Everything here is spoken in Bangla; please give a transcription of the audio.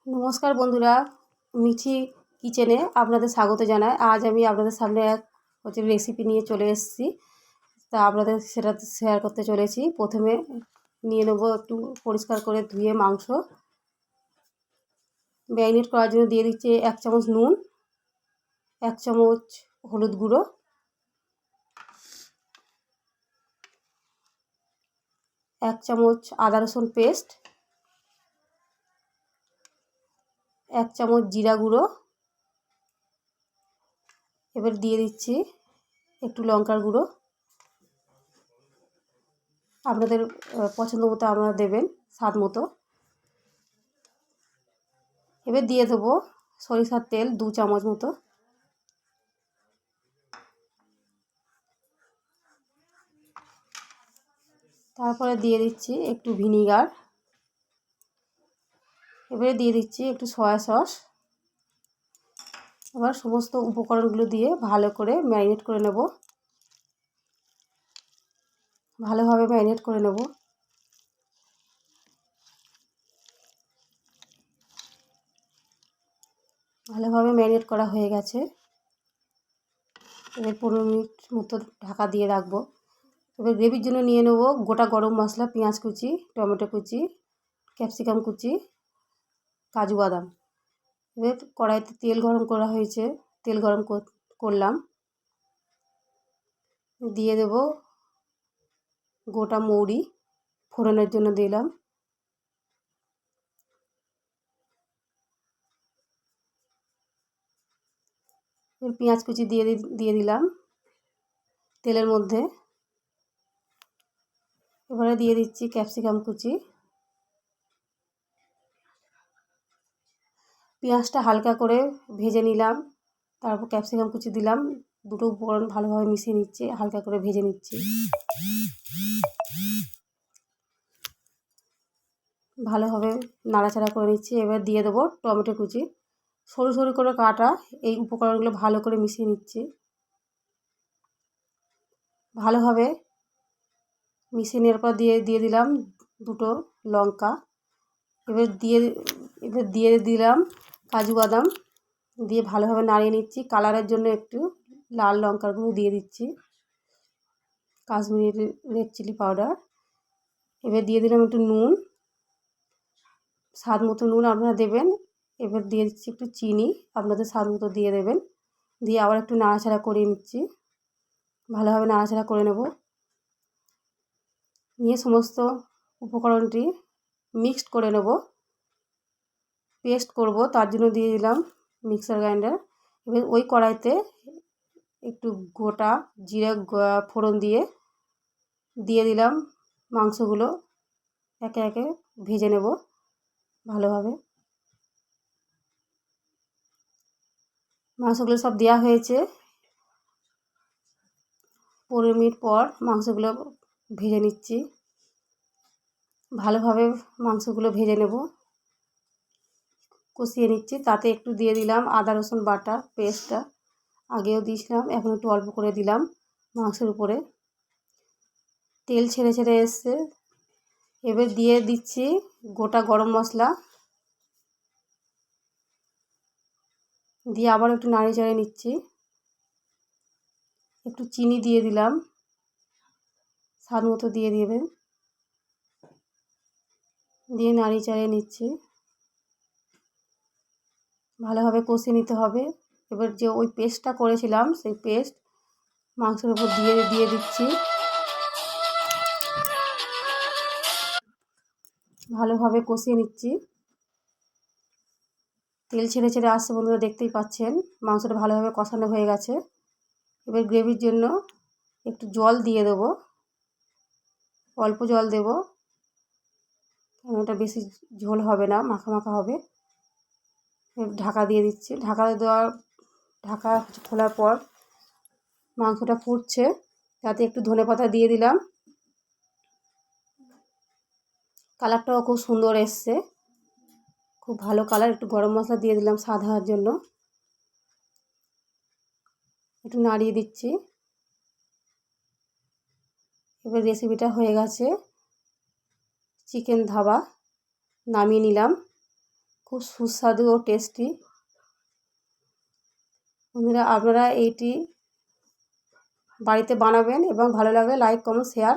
নমস্কার বন্ধুরা, মিঠি কিচেনে আপনাদের স্বাগত জানাই। আজ আমি আপনাদের সামনে এক রেসিপি নিয়ে চলে এসেছি। তা আপনাদের সেটা শেয়ার করতে চলেছি। প্রথমে নিয়ে নেব একটু পরিষ্কার করে ধুয়ে মাংস। ম্যারিনেট করার জন্য দিয়ে দিচ্ছি 1 চামচ নুন, 1 চামচ হলুদ গুঁড়ো, 1 চামচ আদা রসুন পেস্ট, 1 চামচ জিরা গুঁড়ো। এবার দিয়ে দিচ্ছি একটু লঙ্কার গুঁড়ো। আপনাদের পছন্দ মতো আপনারা দেবেন, স্বাদ মতো। এবার দিয়ে দেবো সরিষার তেল 2 চামচ মতো। তারপরে দিয়ে দিচ্ছি একটু ভিনিগার। এবারে দিয়ে দিচ্ছি একটু সয়া সস। এবার সমস্ত উপকরণগুলো দিয়ে ভালো করে ম্যারিনেট করে নেব। ভালোভাবে ম্যারিনেট করে নেব। ভালোভাবে ম্যারিনেট করা হয়ে গেছে। এবার 15 মিনিট মতো ঢাকা দিয়ে রাখবো। এবার গ্রেভির জন্য নিয়ে নেব গোটা গরম মশলা, পেঁয়াজ কুচি, টমেটো কুচি, ক্যাপসিকাম কুচি, কাজু বাদাম। এবার কড়াইতে তেল গরম করা হয়েছে, তেল গরম করলাম। দিয়ে দেব গোটা মৌরি, ফোড়নের জন্য দিলাম। পেঁয়াজ কুচি দিয়ে দিলাম তেলের মধ্যে। এবারে দিয়ে দিচ্ছি ক্যাপসিকাম কুচি। পেঁয়াজটা হালকা করে ভেজে নিলাম, তারপর ক্যাপসিকাম কুচি দিলাম। দুটো উপকরণ ভালোভাবে মিশিয়ে নিচ্ছি, হালকা করে ভেজে নিচ্ছি। ভালোভাবে নাড়াচাড়া করে নিচ্ছি। এবার দিয়ে দেবো টমেটো কুচি, সরু সরু করে কাটা। এই উপকরণগুলো ভালো করে মিশিয়ে নিচ্ছি। ভালোভাবে মিশিয়ে নেওয়ার পর দিয়ে দিলাম দুটো লঙ্কা। এবার দিয়ে দিলাম কাজু বাদাম, দিয়ে ভালোভাবে নাড়িয়ে নিচ্ছি। কালারের জন্য একটু লাল লঙ্কার গুঁড়ো দিয়ে দিচ্ছি, কাশ্মীরি রেড চিলি পাউডার। এবার দিয়ে দিলাম একটু নুন, স্বাদ মতো নুন আপনারা দেবেন। এবার দিয়ে দিচ্ছি একটু চিনি, আপনাদের স্বাদ মতো দিয়ে দেবেন। দিয়ে আবার একটু নাড়াচাড়া করে নিচ্ছি। ভালোভাবে নাড়াচাড়া করে নেব। নিয়ে সমস্ত উপকরণটি মিক্সড করে নেব, পেস্ট করব। তার জন্য দিয়ে দিলাম মিক্সার গ্রাইন্ডার। এবার ওই কড়াইতে একটু গোটা জিরে ফোড়ন দিয়ে দিলাম মাংসগুলো। একে একে ভেজে নেব ভালোভাবে। মাংসগুলো সব দেওয়া হয়েছে। 15 মিনিট পর মাংসগুলো ভেজে নিচ্ছি। ভালোভাবে মাংসগুলো ভেজে নেব, কষিয়ে নিচ্ছি। তাতে একটু দিয়ে দিলাম আদা রসুন বাটা পেস্টটা, আগেও দিয়েছিলাম, এখন একটু অল্প করে দিলাম মাংসের উপরে। তেল ছেড়ে ছেড়ে এসছে। এবার দিয়ে দিচ্ছি গোটা গরম মশলা, দিয়ে আবার একটু নাড়িয়ে চাড়িয়ে নিচ্ছি। একটু চিনি দিয়ে দিলাম, স্বাদ মতো দিয়ে দেবেন। দিয়ে নাড়িয়ে চাড়িয়ে নিচ্ছি। ভালোভাবে কষিয়ে নিতে হবে। এবার যে ওই পেস্টটা করেছিলাম সেই পেস্ট মাংসের উপর দিয়ে দিচ্ছি। ভালোভাবে কষিয়ে নিচ্ছি। তেল ছেড়ে ছেড়ে আসছে বন্ধুরা, দেখতেই পাচ্ছেন মাংসটা ভালোভাবে কষানো হয়ে গেছে। এবার গ্রেভির জন্য একটু জল দিয়ে দেবো, অল্প জল দেব, ওটা বেশি ঝোল হবে না, মাখা মাখা হবে। ঢাকা দিয়ে দিচ্ছি। ঢাকা খোলার পর মাংসটা ফুটছে, তাতে একটু ধনেপাতা দিয়ে দিলাম। কালারটাও খুব সুন্দর এসছে, খুব ভালো কালার। একটু গরম মশলা দিয়ে দিলাম স্বাদ হওয়ার জন্য। একটু নাড়িয়ে দিচ্ছি। এবার রেসিপিটা হয়ে গেছে। চিকেন ধাবা নামিয়ে নিলাম। খুব সুস্বাদু ও টেস্টি। বন্ধুরা, আপনারা এইটি বাড়িতে বানাবেন এবং ভালো লাগলে লাইক, কমেন্ট, শেয়ার।